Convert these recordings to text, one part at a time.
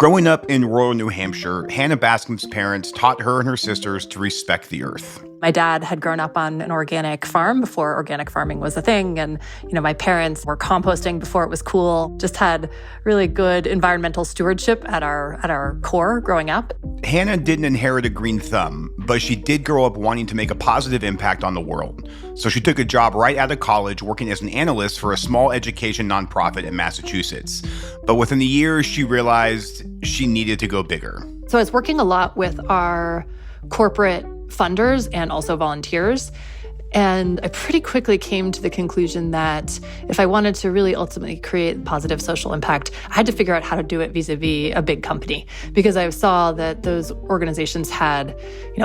Growing up in rural New Hampshire, Hannah Bascom's parents taught her and her sisters to respect the earth. My dad had grown up on an organic farm before organic farming was a thing. And, my parents were composting before it was cool, just had really good environmental stewardship at our core growing up. Hannah didn't inherit a green thumb, but she did grow up wanting to make a positive impact on the world. So she took a job right out of college working as an analyst for a small education nonprofit in Massachusetts. But within a year, she realized she needed to go bigger. So I was working a lot with our corporate funders and also volunteers. And I pretty quickly came to the conclusion that if I wanted to really ultimately create positive social impact, I had to figure out how to do it vis-a-vis a big company, because I saw that those organizations had,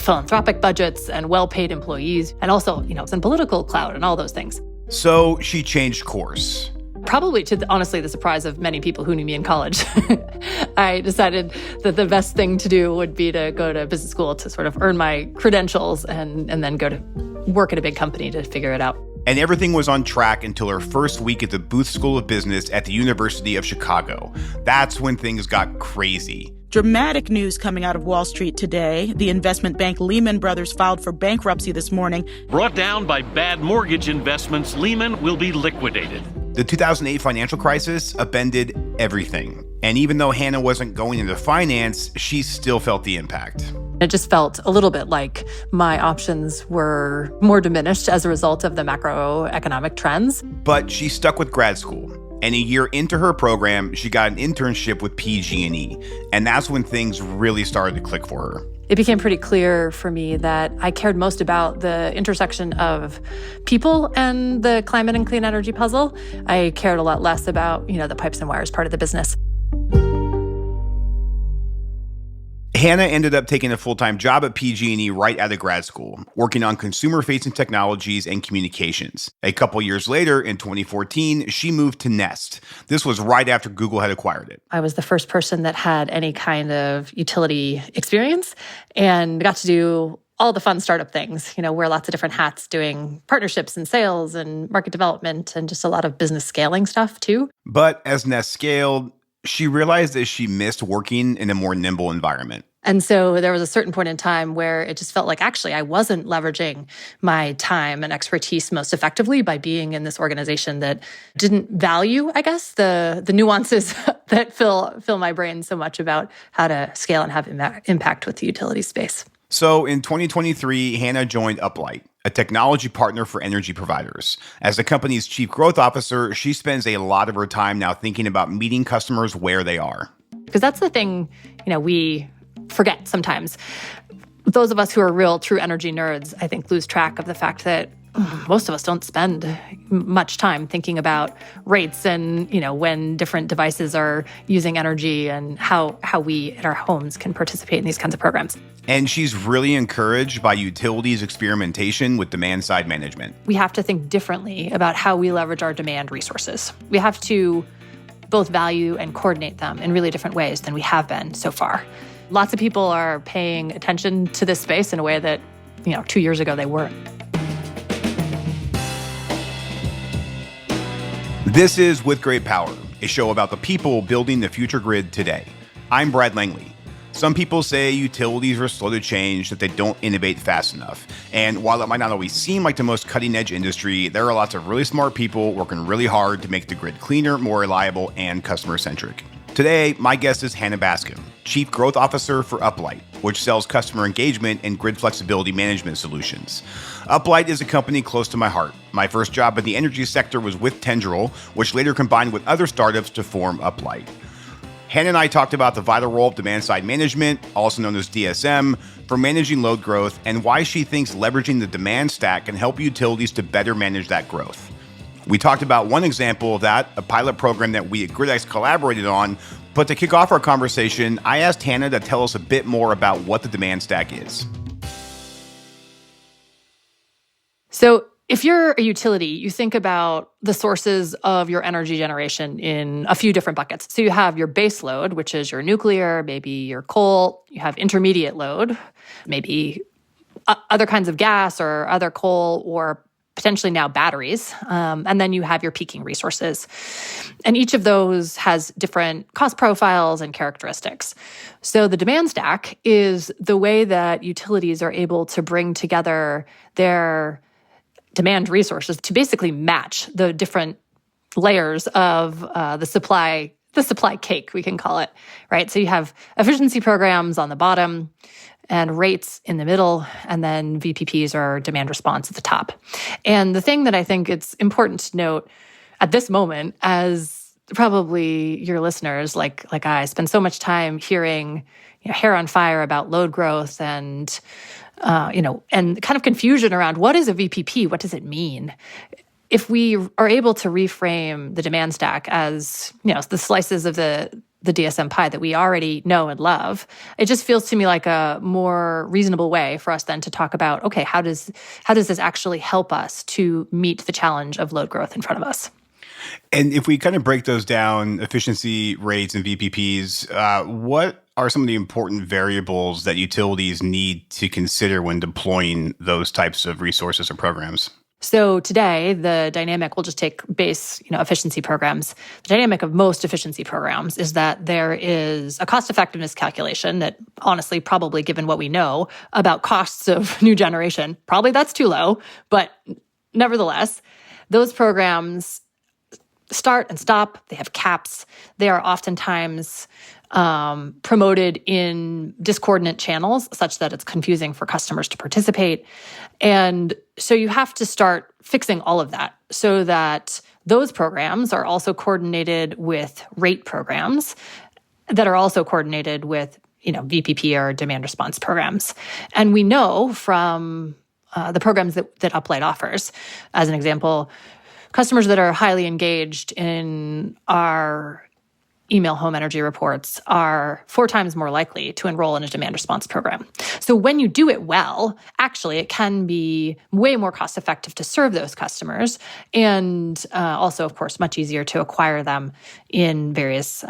philanthropic budgets and well-paid employees, and also, some political clout and all those things. So she changed course. Probably to, honestly, the surprise of many people who knew me in college. I decided that the best thing to do would be to go to business school to sort of earn my credentials and then go to work at a big company to figure it out. And everything was on track until her first week at the Booth School of Business at the University of Chicago. That's when things got crazy. Dramatic news coming out of Wall Street today. The investment bank Lehman Brothers filed for bankruptcy this morning. Brought down by bad mortgage investments, Lehman will be liquidated. The 2008 financial crisis upended everything. And even though Hannah wasn't going into finance, she still felt the impact. It just felt a little bit like my options were more diminished as a result of the macroeconomic trends. But she stuck with grad school. And a year into her program, she got an internship with PG&E. And that's when things really started to click for her. It became pretty clear for me that I cared most about the intersection of people and the climate and clean energy puzzle. I cared a lot less about, the pipes and wires part of the business. Hannah ended up taking a full-time job at PG&E right out of grad school, working on consumer-facing technologies and communications. A couple years later, in 2014, she moved to Nest. This was right after Google had acquired it. I was the first person that had any kind of utility experience and got to do all the fun startup things, wear lots of different hats doing partnerships and sales and market development and just a lot of business scaling stuff too. But as Nest scaled, she realized that she missed working in a more nimble environment. And so there was a certain point in time where it just felt like actually I wasn't leveraging my time and expertise most effectively by being in this organization that didn't value, I guess, the nuances that fill my brain so much about how to scale and have impact with the utility space. So in 2023, Hannah joined Uplight, a technology partner for energy providers. As the company's chief growth officer, she spends a lot of her time now thinking about meeting customers where they are. Because that's the thing, we forget sometimes. Those of us who are real, true energy nerds, I think, lose track of the fact that most of us don't spend much time thinking about rates and, when different devices are using energy and how we at our homes can participate in these kinds of programs. And she's really encouraged by utilities' experimentation with demand-side management. We have to think differently about how we leverage our demand resources. We have to both value and coordinate them in really different ways than we have been so far. Lots of people are paying attention to this space in a way that, 2 years ago they weren't. This is With Great Power, a show about the people building the future grid today. I'm Brad Langley. Some people say utilities are slow to change, that they don't innovate fast enough. And while it might not always seem like the most cutting-edge industry, there are lots of really smart people working really hard to make the grid cleaner, more reliable, and customer-centric. Today, my guest is Hannah Bascom, Chief Growth Officer for Uplight, which sells customer engagement and grid flexibility management solutions. Uplight is a company close to my heart. My first job in the energy sector was with Tendril, which later combined with other startups to form Uplight. Hannah and I talked about the vital role of demand-side management, also known as DSM, for managing load growth, and why she thinks leveraging the demand stack can help utilities to better manage that growth. We talked about one example of that, a pilot program that we at GridX collaborated on. But to kick off our conversation, I asked Hannah to tell us a bit more about what the demand stack is. So if you're a utility, you think about the sources of your energy generation in a few different buckets. So you have your base load, which is your nuclear, maybe your coal. You have intermediate load, maybe other kinds of gas or other coal or potentially now batteries, and then you have your peaking resources. And each of those has different cost profiles and characteristics. So the demand stack is the way that utilities are able to bring together their demand resources to basically match the different layers of the supply cake, we can call it, right? So you have efficiency programs on the bottom and rates in the middle, and then VPPs or demand response at the top. And the thing that I think it's important to note at this moment, as probably your listeners, like I, spend so much time hearing hair on fire about load growth and and kind of confusion around what is a VPP, what does it mean? If we are able to reframe the demand stack as the slices of the DSM pie that we already know and love, it just feels to me like a more reasonable way for us then to talk about, okay, how does this actually help us to meet the challenge of load growth in front of us? And if we kind of break those down, efficiency rates and VPPs, what are some of the important variables that utilities need to consider when deploying those types of resources or programs? So today, the dynamic, we'll just take base, efficiency programs. The dynamic of most efficiency programs is that there is a cost effectiveness calculation that honestly, probably given what we know about costs of new generation, probably that's too low. But nevertheless, those programs start and stop. They have caps. They are oftentimes promoted in discordant channels such that it's confusing for customers to participate. And so you have to start fixing all of that so that those programs are also coordinated with rate programs that are also coordinated with, VPP or demand response programs. And we know from the programs that Uplight offers, as an example, customers that are highly engaged in our email home energy reports are 4 times more likely to enroll in a demand response program. So when you do it well, actually, it can be way more cost effective to serve those customers, and also, of course, much easier to acquire them in various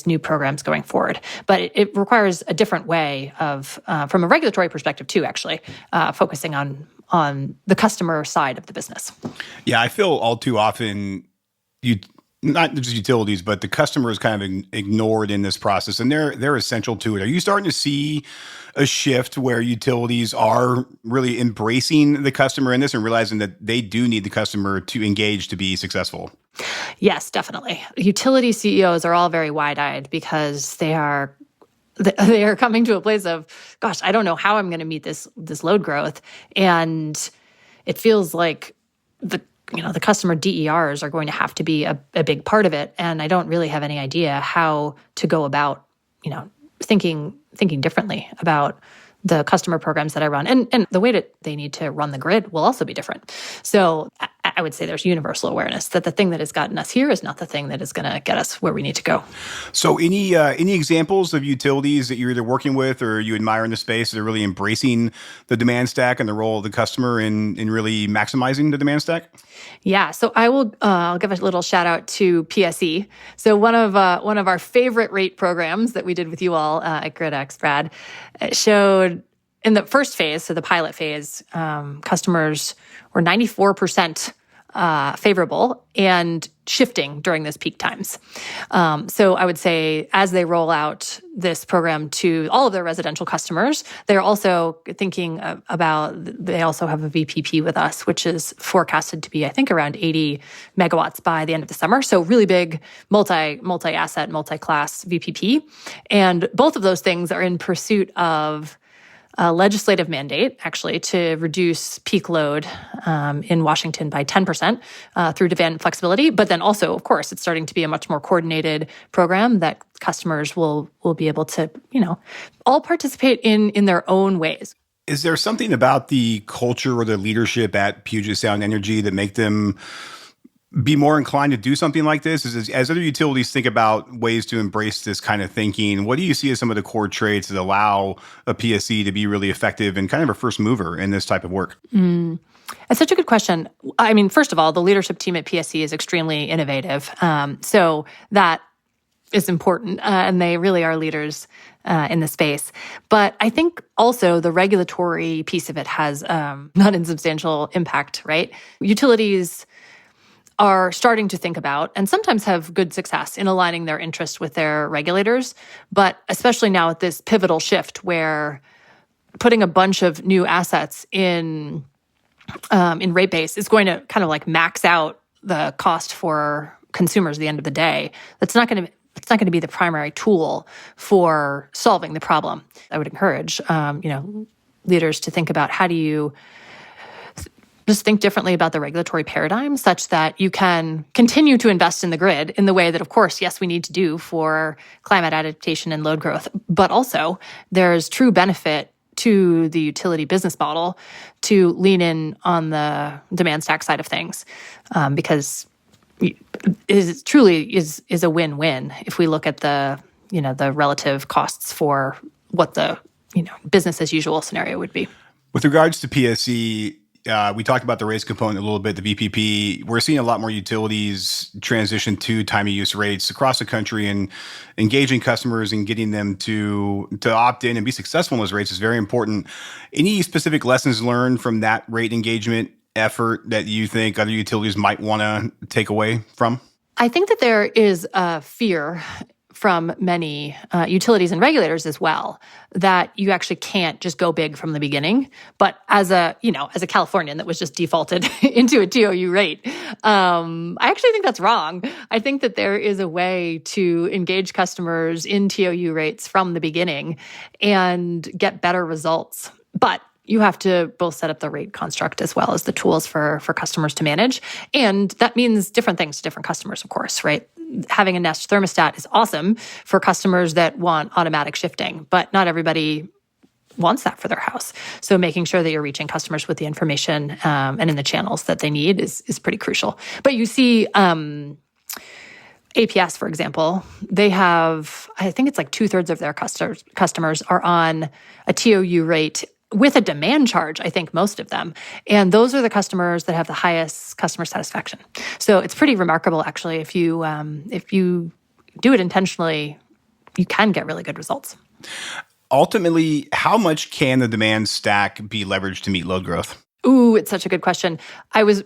new programs going forward. But it requires a different way of, from a regulatory perspective too, actually, focusing on the customer side of the business. Yeah, I feel all too often not just utilities, but the customer is kind of ignored in this process, and they're essential to it. Are you starting to see a shift where utilities are really embracing the customer in this and realizing that they do need the customer to engage to be successful? Yes, definitely. Utility CEOs are all very wide-eyed because they are coming to a place of, gosh, I don't know how I'm going to meet this load growth, and it feels like the customer DERs are going to have to be a big part of it. And I don't really have any idea how to go about, thinking differently about the customer programs that I run. And the way that they need to run the grid will also be different. So I would say there's universal awareness that the thing that has gotten us here is not the thing that is going to get us where we need to go. So any examples of utilities that you're either working with or you admire in the space that are really embracing the demand stack and the role of the customer in really maximizing the demand stack? Yeah, so I'll give a little shout out to PSE. So one of our favorite rate programs that we did with you all at GridX, Brad, showed in the first phase, so the pilot phase, customers were 94% favorable and shifting during those peak times. So I would say as they roll out this program to all of their residential customers, they're also thinking about, they also have a VPP with us, which is forecasted to be, I think, around 80 megawatts by the end of the summer. So really big multi-asset, multi-class VPP. And both of those things are in pursuit of a legislative mandate, actually, to reduce peak load in Washington by 10% through demand flexibility. But then also, of course, it's starting to be a much more coordinated program that customers will be able to, all participate in their own ways. Is there something about the culture or the leadership at Puget Sound Energy that make them be more inclined to do something like this? As other utilities think about ways to embrace this kind of thinking, what do you see as some of the core traits that allow a PSC to be really effective and kind of a first mover in this type of work? It's such a good question. I mean, first of all, the leadership team at PSC is extremely innovative. So that is important, and they really are leaders in the space. But I think also the regulatory piece of it has not insubstantial impact, right? Utilities are starting to think about and sometimes have good success in aligning their interests with their regulators. But especially now at this pivotal shift where putting a bunch of new assets in rate base is going to kind of like max out the cost for consumers at the end of the day. It's not going to be the primary tool for solving the problem. I would encourage leaders to think about how do you just think differently about the regulatory paradigm such that you can continue to invest in the grid in the way that, of course, yes, we need to do for climate adaptation and load growth, but also there's true benefit to the utility business model to lean in on the demand stack side of things, because it truly is a win-win if we look at the relative costs for what the business as usual scenario would be. With regards to PSC, we talked about the rates component a little bit, the VPP. We're seeing a lot more utilities transition to time of use rates across the country, and engaging customers and getting them to opt in and be successful in those rates is very important. Any specific lessons learned from that rate engagement effort that you think other utilities might want to take away from? I think that there is a fear from many utilities and regulators as well that you actually can't just go big from the beginning. But as a Californian that was just defaulted into a TOU rate, I actually think that's wrong. I think that there is a way to engage customers in TOU rates from the beginning and get better results. But you have to both set up the rate construct as well as the tools for customers to manage. And that means different things to different customers, of course, right? Having a Nest thermostat is awesome for customers that want automatic shifting, but not everybody wants that for their house. So making sure that you're reaching customers with the information and in the channels that they need is pretty crucial. But you see APS, for example, they have, I think it's like 2/3 of their customers are on a TOU rate with a demand charge, I think most of them. And those are the customers that have the highest customer satisfaction. So it's pretty remarkable, actually. If you do it intentionally, you can get really good results. Ultimately, how much can the demand stack be leveraged to meet load growth? Ooh, it's such a good question. I was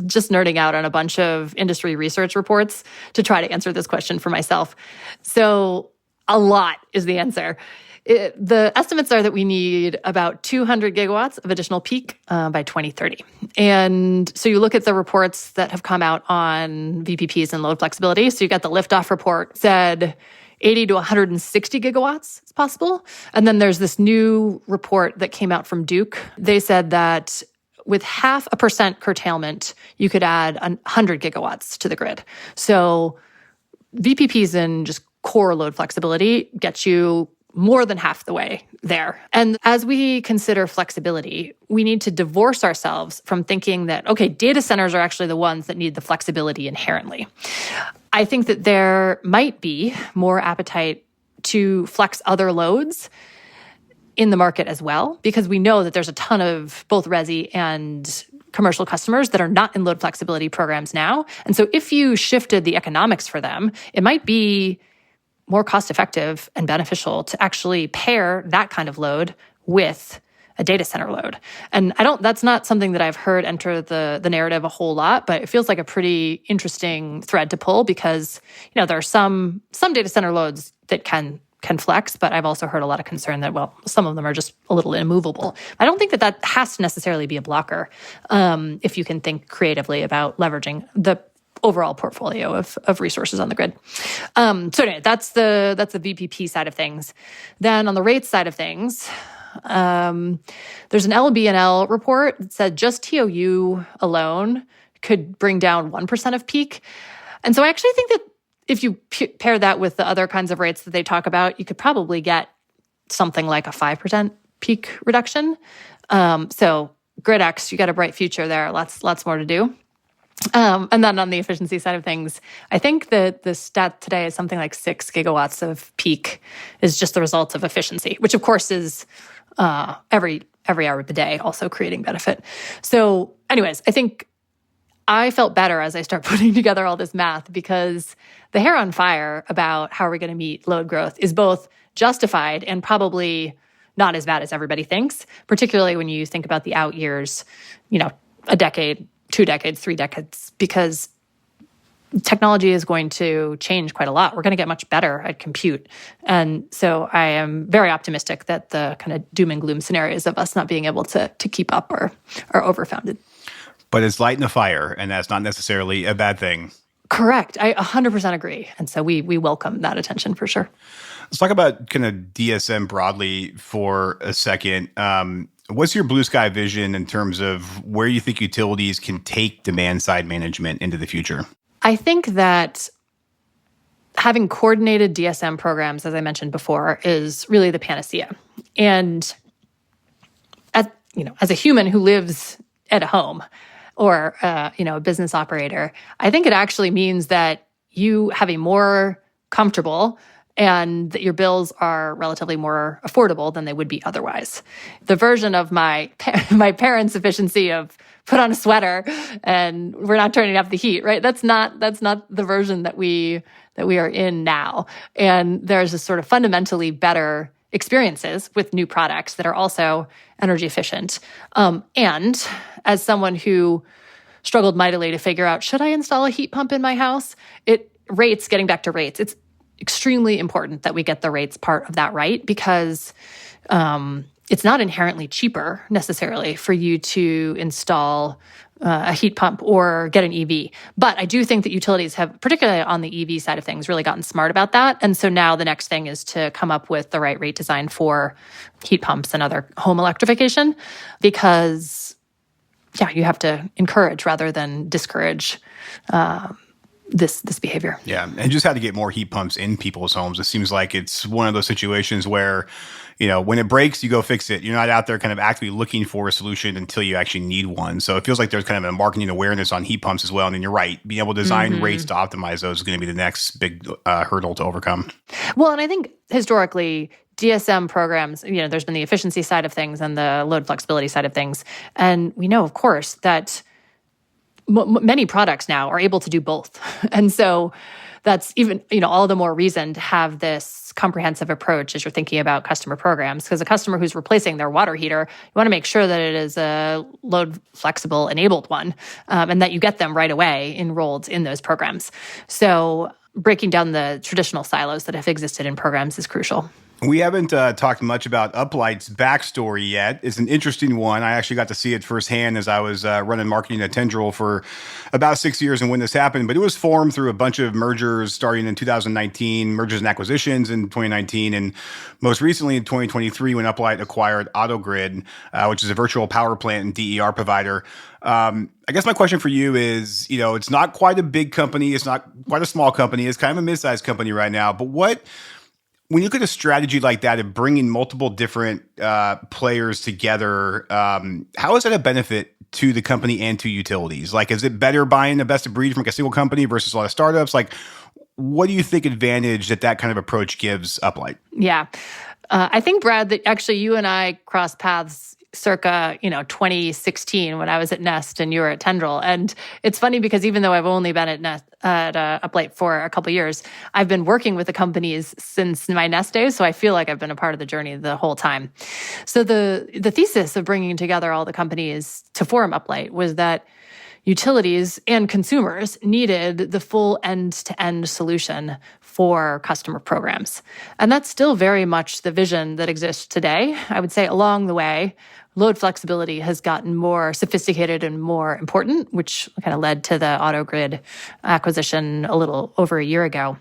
just nerding out on a bunch of industry research reports to try to answer this question for myself. So a lot is the answer. The estimates are that we need about 200 gigawatts of additional peak by 2030. And so you look at the reports that have come out on VPPs and load flexibility. So you got the liftoff report said 80 to 160 gigawatts is possible. And then there's this new report that came out from Duke. They said that with 0.5% curtailment, you could add 100 gigawatts to the grid. So VPPs and just core load flexibility get you more than half the way there. And as we consider flexibility, we need to divorce ourselves from thinking that, okay, data centers are actually the ones that need the flexibility inherently. I think that there might be more appetite to flex other loads in the market as well, because we know that there's a ton of both resi and commercial customers that are not in load flexibility programs now. And so if you shifted the economics for them, it might be more cost-effective and beneficial to actually pair that kind of load with a data center load. And that's not something that I've heard enter the narrative a whole lot, but it feels like a pretty interesting thread to pull because, there are some data center loads that can flex, but I've also heard a lot of concern that, some of them are just a little immovable. I don't think that has to necessarily be a blocker if you can think creatively about leveraging the overall portfolio of resources on the grid. So anyway, that's the VPP side of things. Then on the rates side of things, there's an LBNL report that said just TOU alone could bring down 1% of peak. And so I actually think that if you pair that with the other kinds of rates that they talk about, you could probably get something like a 5% peak reduction. So GridX, you got a bright future there. Lots more to do. And then on the efficiency side of things, I think that the stat today is something like 6 gigawatts of peak is just the result of efficiency, which of course is every hour of the day also creating benefit. So anyways, I think I felt better as I start putting together all this math because the hair on fire about how are we going to meet load growth is both justified and probably not as bad as everybody thinks, particularly when you think about the out years, a decade, 2 decades, 3 decades, because technology is going to change quite a lot. We're going to get much better at compute. And so I am very optimistic that the kind of doom and gloom scenarios of us not being able to keep up are overfounded. But it's lighting a fire, and that's not necessarily a bad thing. Correct. I 100% agree. And so we welcome that attention for sure. Let's talk about kind of DSM broadly for a second. What's your blue sky vision in terms of where you think utilities can take demand side management into the future? I think that having coordinated DSM programs, as I mentioned before, is really the panacea. And as a human who lives at a home or a business operator, I think it actually means that you have a more comfortable and that your bills are relatively more affordable than they would be otherwise. The version of my parents' efficiency of put on a sweater and we're not turning up the heat, right? That's not the version that we are in now. And there's a sort of fundamentally better experiences with new products that are also energy efficient. And as someone who struggled mightily to figure out, should I install a heat pump in my house? Getting back to rates, it's extremely important that we get the rates part of that right, because it's not inherently cheaper necessarily for you to install a heat pump or get an EV. But I do think that utilities have, particularly on the EV side of things, really gotten smart about that. And so now the next thing is to come up with the right rate design for heat pumps and other home electrification, because you have to encourage rather than discourage this behavior. Yeah, and just how to get more heat pumps in people's homes. It seems like it's one of those situations where, when it breaks, you go fix it. You're not out there kind of actively looking for a solution until you actually need one. So it feels like there's kind of a marketing awareness on heat pumps as well. And then you're right, being able to design rates to optimize those is going to be the next big hurdle to overcome. Well, and I think historically, DSM programs, there's been the efficiency side of things and the load flexibility side of things. And we know, of course, that many products now are able to do both. And so that's even, all the more reason to have this comprehensive approach as you're thinking about customer programs, because a customer who's replacing their water heater, you want to make sure that it is a load flexible enabled one, and that you get them right away enrolled in those programs. So breaking down the traditional silos that have existed in programs is crucial. We haven't talked much about Uplight's backstory yet. It's an interesting one. I actually got to see it firsthand as I was running marketing at Tendril for about 6 years and when this happened. But it was formed through a bunch of mergers starting in 2019, mergers and acquisitions in 2019, and most recently in 2023 when Uplight acquired AutoGrid, which is a virtual power plant and DER provider. I guess my question for you is, it's not quite a big company. It's not quite a small company. It's kind of a mid-sized company right now. But when you look at a strategy like that of bringing multiple different players together, how is that a benefit to the company and to utilities? Like, is it better buying the best of breed from like a single company versus a lot of startups? Like, what do you think advantage that kind of approach gives Uplight? Yeah. I think, Brad, that actually you and I crossed paths circa, 2016 when I was at Nest and you were at Tendril. And it's funny because even though I've only been at Uplight for a couple of years, I've been working with the companies since my Nest days. So I feel like I've been a part of the journey the whole time. So the thesis of bringing together all the companies to form Uplight was that utilities and consumers needed the full end-to-end solution for customer programs. And that's still very much the vision that exists today. I would say along the way, load flexibility has gotten more sophisticated and more important, which kind of led to the AutoGrid acquisition a little over a year ago.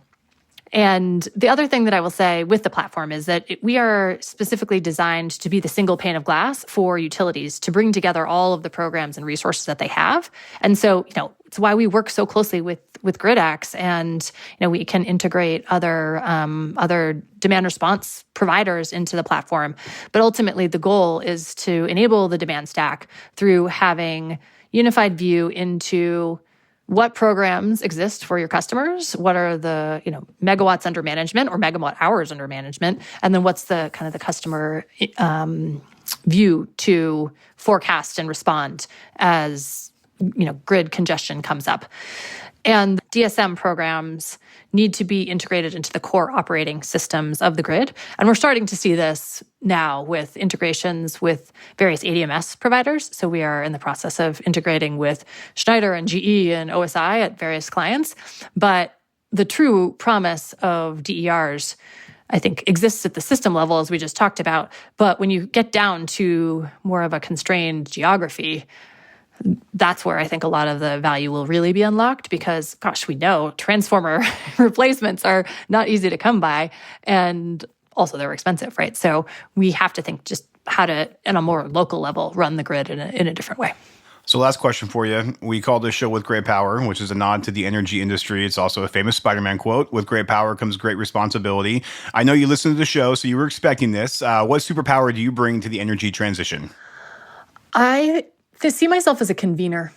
And the other thing that I will say with the platform is that we are specifically designed to be the single pane of glass for utilities to bring together all of the programs and resources that they have. And so, it's why we work so closely with GridX, and we can integrate other demand response providers into the platform. But ultimately, the goal is to enable the demand stack through having unified view into what programs exist for your customers, what are the megawatts under management or megawatt hours under management, and then what's the kind of the customer view to forecast and respond as grid congestion comes up. And DSM programs need to be integrated into the core operating systems of the grid. And we're starting to see this now with integrations with various ADMS providers. So we are in the process of integrating with Schneider and GE and OSI at various clients. But the true promise of DERs, I think, exists at the system level, as we just talked about. But when you get down to more of a constrained geography, that's where I think a lot of the value will really be unlocked because, gosh, we know transformer replacements are not easy to come by, and also they're expensive, right? So we have to think just how to, on a more local level, run the grid in a different way. So last question for you. We call this show With Great Power, which is a nod to the energy industry. It's also a famous Spider-Man quote. With great power comes great responsibility. I know you listen to the show, so you were expecting this. What superpower do you bring to the energy transition? I see myself as a convener.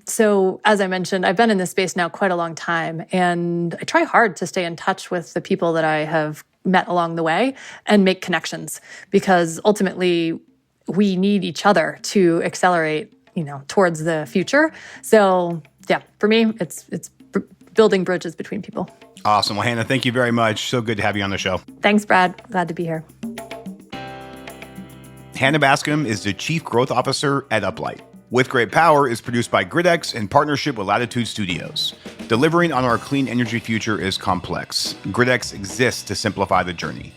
So as I mentioned, I've been in this space now quite a long time, and I try hard to stay in touch with the people that I have met along the way and make connections, because ultimately we need each other to accelerate, towards the future. So yeah, for me, it's building bridges between people. Awesome. Well, Hannah, thank you very much. So good to have you on the show. Thanks, Brad. Glad to be here. Hannah Bascom is the Chief Growth Officer at Uplight. With Great Power is produced by GridX in partnership with Latitude Studios. Delivering on our clean energy future is complex. GridX exists to simplify the journey.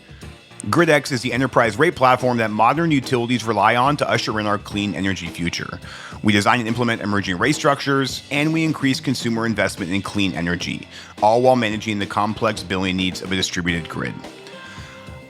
GridX is the enterprise rate platform that modern utilities rely on to usher in our clean energy future. We design and implement emerging rate structures, and we increase consumer investment in clean energy, all while managing the complex billing needs of a distributed grid.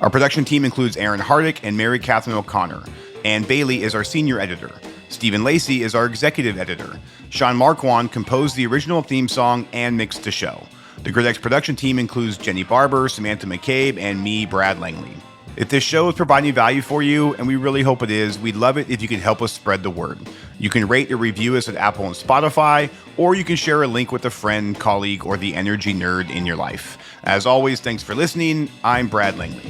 Our production team includes Aaron Hardick and Mary Catherine O'Connor. Ann Bailey is our senior editor. Stephen Lacey is our executive editor. Sean Marquand composed the original theme song and mixed the show. The GridX production team includes Jenny Barber, Samantha McCabe, and me, Brad Langley. If this show is providing value for you, and we really hope it is, we'd love it if you could help us spread the word. You can rate or review us at Apple and Spotify, or you can share a link with a friend, colleague, or the energy nerd in your life. As always, thanks for listening. I'm Brad Langley.